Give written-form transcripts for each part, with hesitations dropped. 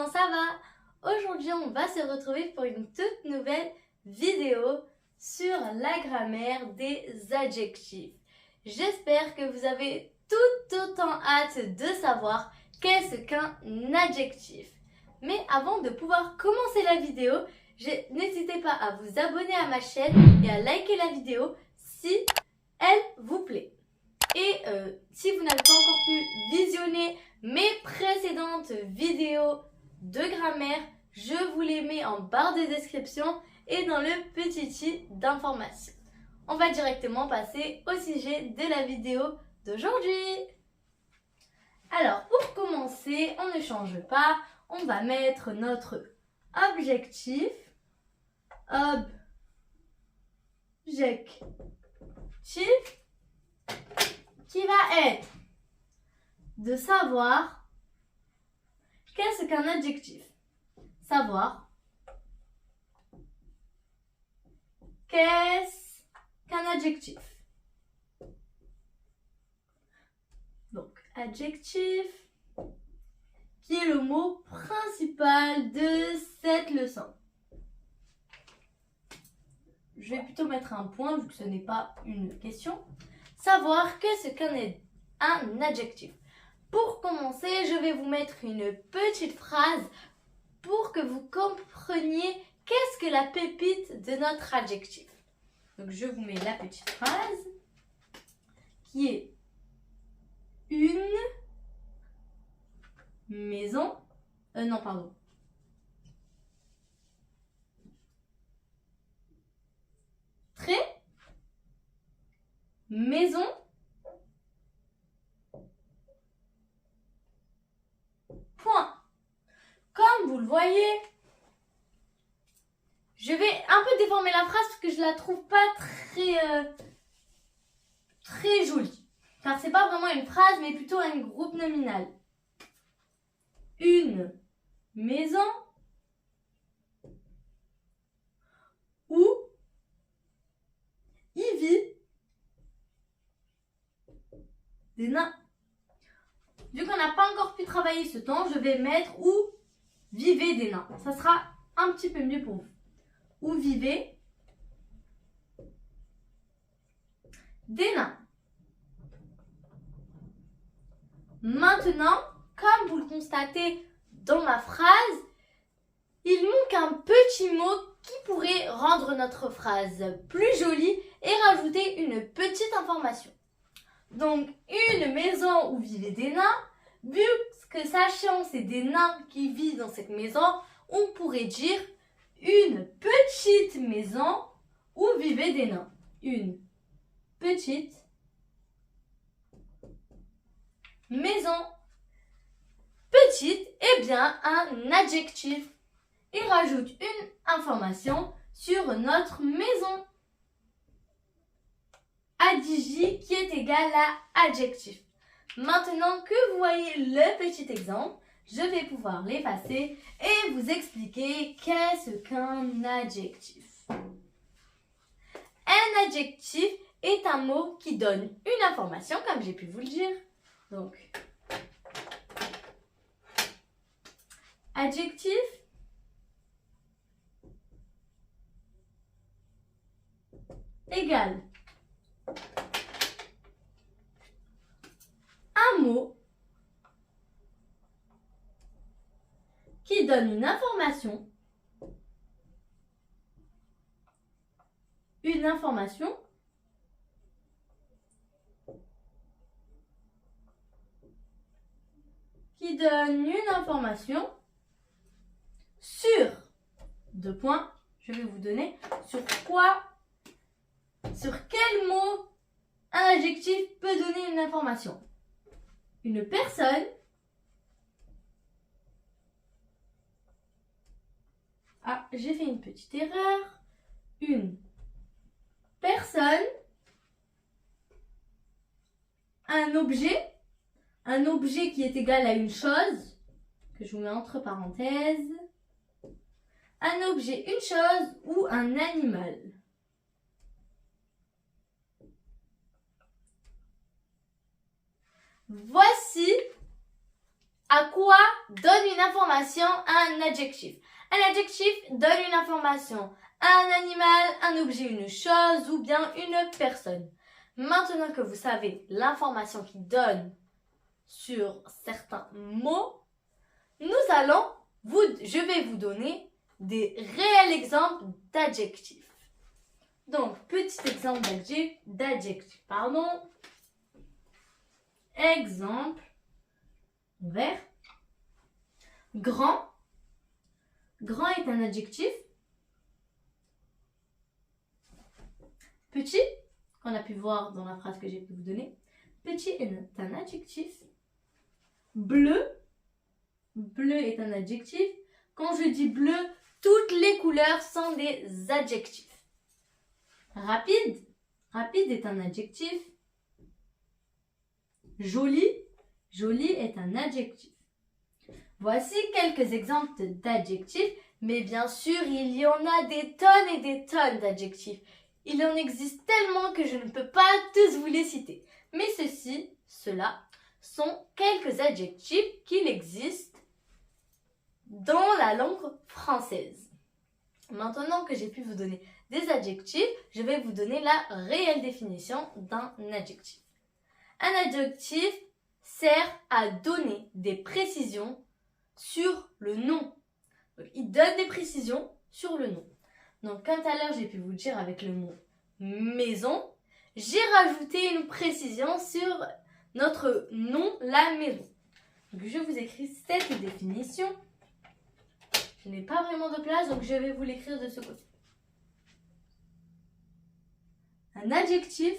comment ça va? Aujourd'hui, on va se retrouver pour une toute nouvelle vidéo sur la grammaire des adjectifs. J'espère que vous avez tout autant hâte de savoir qu'est-ce qu'un adjectif. Mais avant de pouvoir commencer la vidéo, n'hésitez pas à vous abonner à ma chaîne et à liker la vidéo si elle vous plaît. Et si vous n'avez pas encore pu visionner mes précédentes vidéos de grammaire, je vous les mets en barre de description et dans le petit i d'information. On va directement passer au sujet de la vidéo d'aujourd'hui. Alors, pour commencer, on ne change pas. On va mettre notre objectif. Objectif qui va être de savoir qu'est-ce qu'un adjectif. Savoir qu'est-ce qu'un adjectif. Donc, adjectif, qui est le mot principal de cette leçon. Je vais plutôt mettre un point vu que ce n'est pas une question. Savoir qu'est-ce qu'un adjectif. Pour commencer, je vais vous mettre une petite phrase pour que vous compreniez qu'est-ce que la pépite de notre adjectif. Donc je vous mets la petite phrase qui est une maison. Très maison point. Comme vous le voyez, je vais un peu déformer la phrase parce que je la trouve pas très jolie. Car c'est pas vraiment une phrase mais plutôt un groupe nominal. Une maison où il vit des nains. Vu qu'on n'a pas encore pu travailler ce temps, je vais mettre où vivaient des nains. Ça sera un petit peu mieux pour vous. Où vivaient des nains. Maintenant, comme vous le constatez dans ma phrase, il manque un petit mot qui pourrait rendre notre phrase plus jolie et rajouter une petite information. Donc, une maison où vivaient des nains, vu que sachant c'est des nains qui vivent dans cette maison, on pourrait dire une petite maison où vivaient des nains. Une petite maison. Petite est bien un adjectif. Il rajoute une information sur notre maison. Adjectif qui est égal à adjectif. Maintenant que vous voyez le petit exemple, je vais pouvoir l'effacer et vous expliquer qu'est-ce qu'un adjectif. Un adjectif est un mot qui donne une information, comme j'ai pu vous le dire. Donc, adjectif égale un mot qui donne une information, qui donne une information sur, deux points, je vais vous donner, sur quel mot un adjectif peut donner une information. Une personne, j'ai fait une petite erreur, une personne, un objet qui est égal à une chose, que je vous mets entre parenthèses, un objet, une chose ou un animal. Voici à quoi donne une information à un adjectif. Un adjectif donne une information à un animal, un objet, une chose ou bien une personne. Maintenant que vous savez l'information qu'il donne sur certains mots, je vais vous donner des réels exemples d'adjectifs. Donc, petit exemple d'adjectif, Exemple, vert. Grand. Grand est un adjectif. Petit, qu'on a pu voir dans la phrase que j'ai pu vous donner. Petit est un adjectif. Bleu. Bleu est un adjectif. Quand je dis bleu, toutes les couleurs sont des adjectifs. Rapide. Rapide est un adjectif. Joli. Joli est un adjectif. Voici quelques exemples d'adjectifs, mais bien sûr, il y en a des tonnes et des tonnes d'adjectifs. Il en existe tellement que je ne peux pas tous vous les citer. Mais ceux-là, sont quelques adjectifs qu'il existe dans la langue française. Maintenant que j'ai pu vous donner des adjectifs, je vais vous donner la réelle définition d'un adjectif. Un adjectif sert à donner des précisions sur le nom. Donc, il donne des précisions sur le nom. Donc, comme tout à l'heure, j'ai pu vous dire avec le mot maison, j'ai rajouté une précision sur notre nom, la maison. Donc, je vous écris cette définition. Je n'ai pas vraiment de place, donc je vais vous l'écrire de ce côté. Un adjectif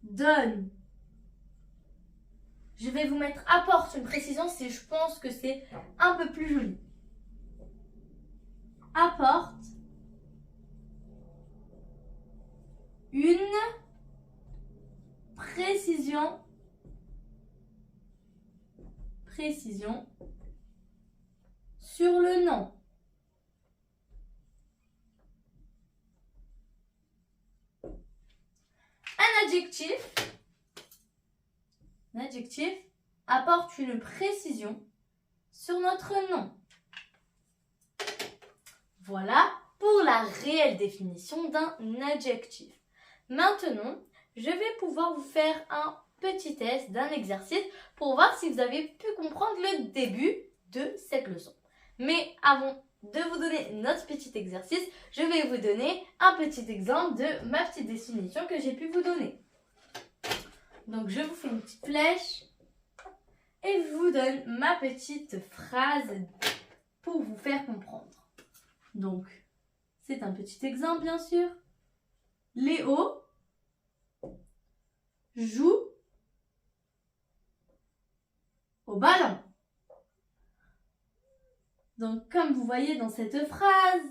donne. Je vais vous mettre apporte une précision si je pense que c'est un peu plus joli. Apporte une précision sur le nom. Un adjectif apporte une précision sur notre nom. Voilà pour la réelle définition d'un adjectif. Maintenant, je vais pouvoir vous faire un petit test d'un exercice pour voir si vous avez pu comprendre le début de cette leçon. Mais avant de vous donner notre petit exercice, je vais vous donner un petit exemple de ma petite définition que j'ai pu vous donner. Donc, je vous fais une petite flèche et je vous donne ma petite phrase pour vous faire comprendre. Donc, c'est un petit exemple, bien sûr. Léo joue au ballon. Donc, comme vous voyez dans cette phrase,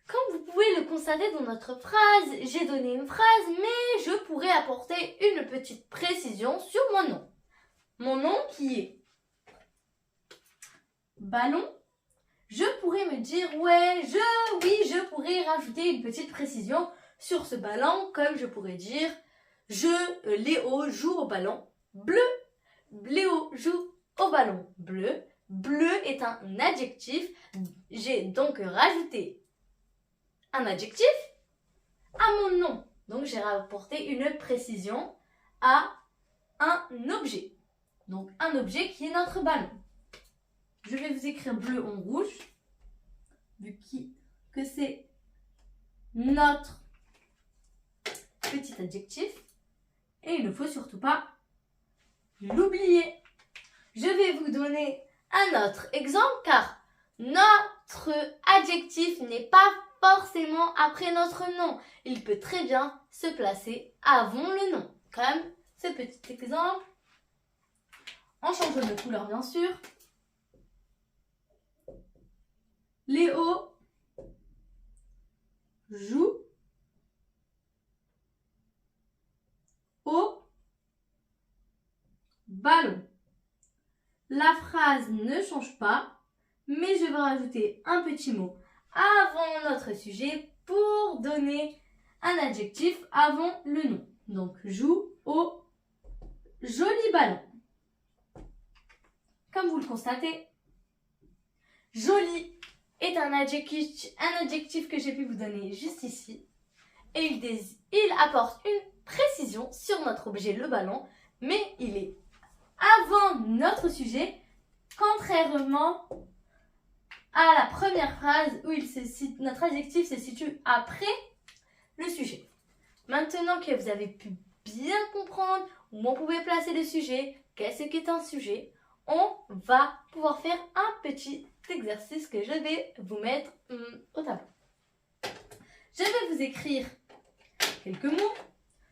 comme vous pouvez le constater dans notre phrase, j'ai donné une phrase, mais je pourrais apporter une petite précision sur mon nom. Mon nom qui est ballon. Je pourrais me dire, oui, je pourrais rajouter une petite précision sur ce ballon, comme je pourrais dire, Léo joue au ballon bleu. Léo joue au ballon bleu. Bleu est un adjectif. J'ai donc rajouté un adjectif à mon nom. Donc, j'ai rapporté une précision à un objet. Donc, un objet qui est notre ballon. Je vais vous écrire bleu en rouge, vu que c'est notre petit adjectif. Et il ne faut surtout pas l'oublier. Je vais vous donner un autre exemple, car notre adjectif n'est pas forcément après notre nom. Il peut très bien se placer avant le nom, comme ce petit exemple, en changeant de couleur bien sûr. Léo joue au ballon. La phrase ne change pas, mais je vais rajouter un petit mot avant notre sujet pour donner un adjectif avant le nom. Donc, joue au joli ballon. Comme vous le constatez, joli est un adjectif que j'ai pu vous donner juste ici. Et il apporte une précision sur notre objet, le ballon, mais il est avant notre sujet, contrairement à la première phrase où notre adjectif se situe après le sujet. Maintenant que vous avez pu bien comprendre où on pouvait placer le sujet, qu'est-ce qu'est un sujet, on va pouvoir faire un petit exercice que je vais vous mettre au tableau. Je vais vous écrire quelques mots.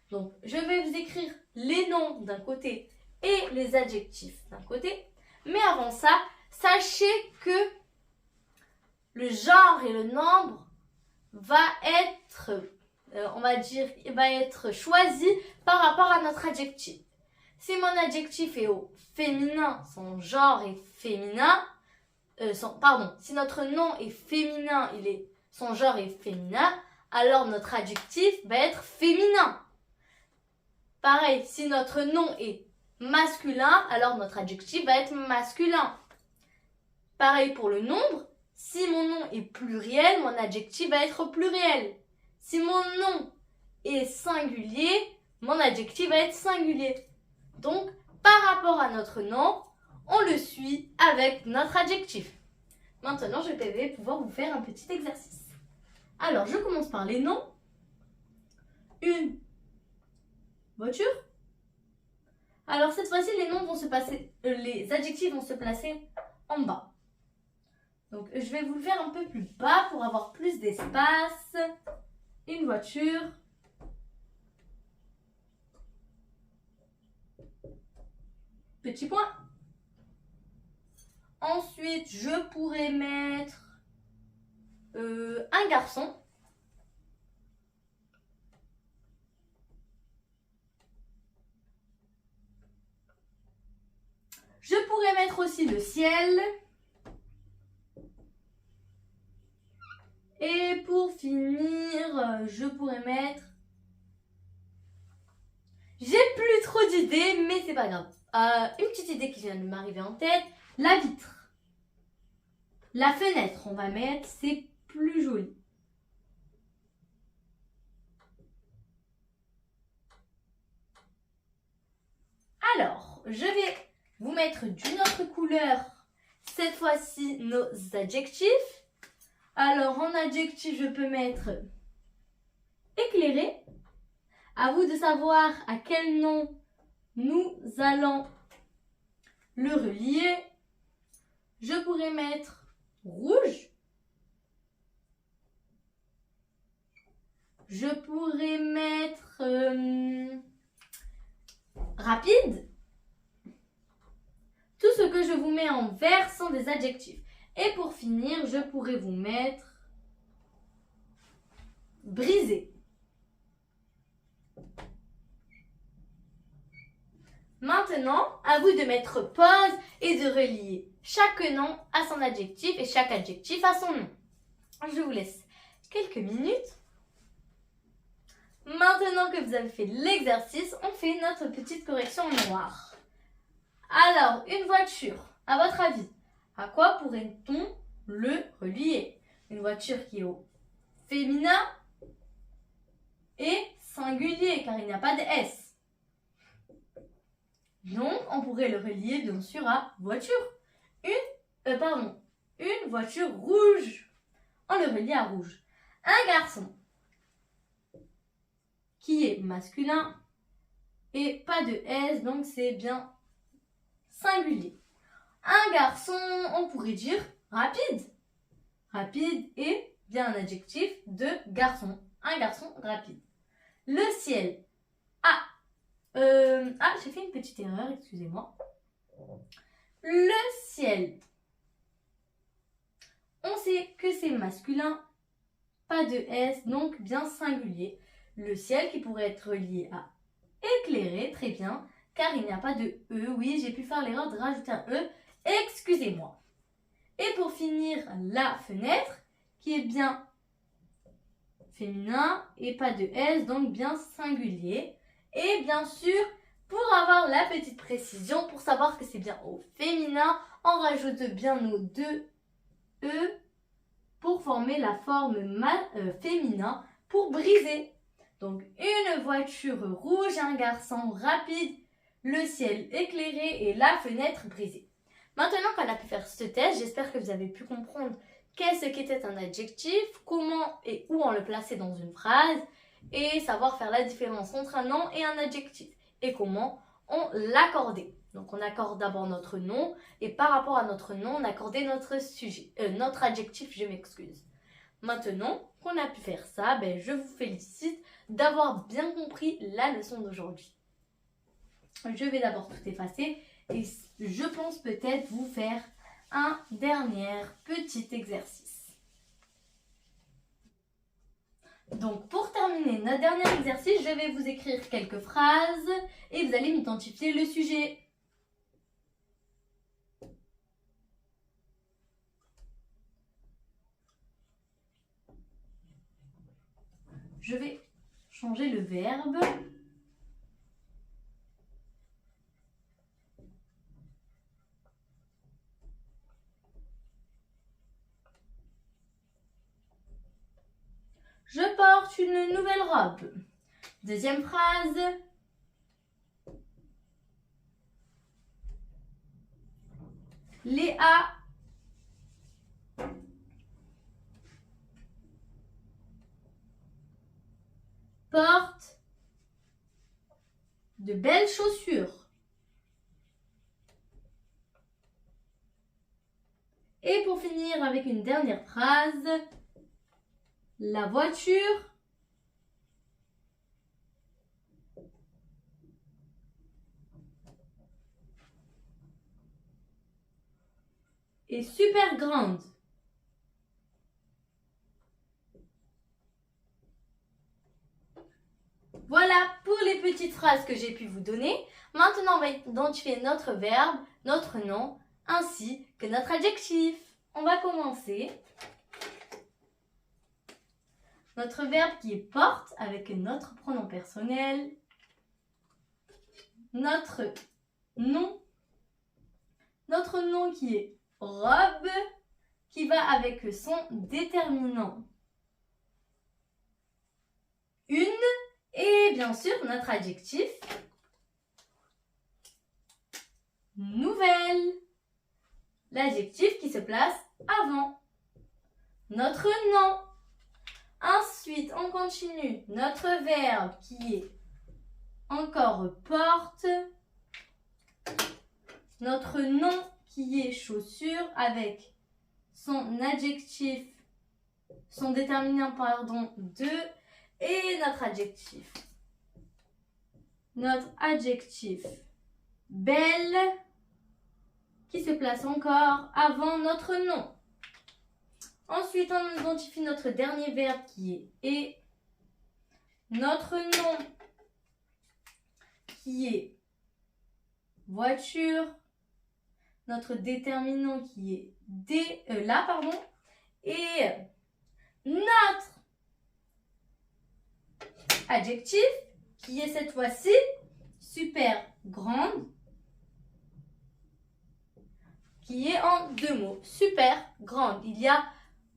Donc, je vais vous écrire les noms d'un côté et les adjectifs d'un côté. Mais avant ça, sachez que le genre et le nombre va être, va être choisi par rapport à notre adjectif. Si mon adjectif est au féminin, son genre est féminin, si notre nom est féminin, son genre est féminin, alors notre adjectif va être féminin. Pareil, si notre nom est masculin, alors notre adjectif va être masculin. Pareil pour le nombre, si mon nom est pluriel, mon adjectif va être pluriel. Si mon nom est singulier, mon adjectif va être singulier. Donc, par rapport à notre nom, on le suit avec notre adjectif. Maintenant, je vais pouvoir vous faire un petit exercice. Alors, je commence par les noms. Une voiture. Alors, cette fois-ci, les adjectifs vont se placer en bas. Donc, je vais vous le faire un peu plus bas pour avoir plus d'espace. Une voiture. Petit point. Ensuite, je pourrais mettre un garçon. Je pourrais mettre aussi le ciel. Et pour finir, je pourrais mettre... J'ai plus trop d'idées, mais c'est pas grave. Une petite idée qui vient de m'arriver en tête, la vitre. La fenêtre, on va mettre, c'est plus joli. Alors, je vais vous mettre d'une autre couleur, cette fois-ci, nos adjectifs. Alors, en adjectif, je peux mettre éclairé. À vous de savoir à quel nom nous allons le relier. Je pourrais mettre rouge. Je pourrais mettre rapide. Tout ce que je vous mets en vert sont des adjectifs. Et pour finir, je pourrais vous mettre brisé. Maintenant, à vous de mettre pause et de relier chaque nom à son adjectif et chaque adjectif à son nom. Je vous laisse quelques minutes. Maintenant que vous avez fait l'exercice, on fait notre petite correction en noir. Alors, une voiture, à votre avis, à quoi pourrait-on le relier? Une voiture qui est au féminin et singulier, car il n'y a pas de S. Donc, on pourrait le relier bien sûr à voiture. Une voiture rouge. On le relie à rouge. Un garçon qui est masculin et pas de S, donc c'est bien singulier. Un garçon, on pourrait dire rapide. Rapide est bien un adjectif de garçon. Un garçon rapide. Le ciel. J'ai fait une petite erreur, excusez-moi. Le ciel. On sait que c'est masculin, pas de S, donc bien singulier. Le ciel qui pourrait être relié à éclairé, très bien, car il n'y a pas de E. Oui, j'ai pu faire l'erreur de rajouter un E, excusez-moi. Et pour finir, la fenêtre, qui est bien féminin et pas de S, donc bien singulier. Et bien sûr, pour avoir la petite précision, pour savoir que c'est bien au féminin, on rajoute bien nos deux E pour former la forme féminin pour briser. Donc une voiture rouge, un garçon rapide, le ciel éclairé et la fenêtre brisée. Maintenant qu'on a pu faire ce test, j'espère que vous avez pu comprendre qu'est-ce qu'était un adjectif, comment et où on le plaçait dans une phrase et savoir faire la différence entre un nom et un adjectif et comment on l'accordait. Donc on accorde d'abord notre nom et par rapport à notre nom, on accordait notre sujet, notre adjectif, je m'excuse. Maintenant qu'on a pu faire ça, je vous félicite d'avoir bien compris la leçon d'aujourd'hui. Je vais d'abord tout effacer et je pense peut-être vous faire un dernier petit exercice. Donc pour terminer notre dernier exercice, je vais vous écrire quelques phrases et vous allez m'identifier le sujet. Je vais changer le verbe. Je porte une nouvelle robe. Deuxième phrase. Léa porte de belles chaussures. Et pour finir avec une dernière phrase, la voiture est super grande. Voilà pour les petites phrases que j'ai pu vous donner. Maintenant, on va identifier notre verbe, notre nom, ainsi que notre adjectif. On va commencer. Notre verbe qui est porte avec notre pronom personnel. Notre nom. Notre nom qui est robe, qui va avec son déterminant. Une. Et bien sûr, notre adjectif, nouvelle. L'adjectif qui se place avant. Notre nom. Ensuite, on continue. Notre verbe qui est encore porte. Notre nom qui est chaussure avec son adjectif, son déterminant, de. Et notre adjectif. Notre adjectif belle qui se place encore avant notre nom. Ensuite, on identifie notre dernier verbe qui est et. Notre nom qui est voiture. Notre déterminant qui est et notre adjectif qui est cette fois-ci super grande, qui est en deux mots, super grande. Il y a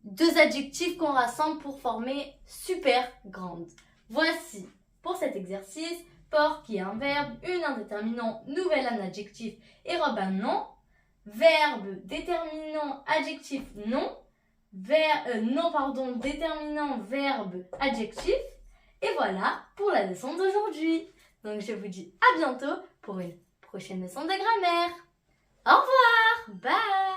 deux adjectifs qu'on rassemble pour former super grande. Voici pour cet exercice, porte qui est un verbe, une un déterminant, nouvelle un adjectif et robe un nom. Verbe, déterminant, adjectif, nom. Déterminant, verbe, adjectif. Et voilà pour la leçon d'aujourd'hui. Donc je vous dis à bientôt pour une prochaine leçon de grammaire. Au revoir, bye.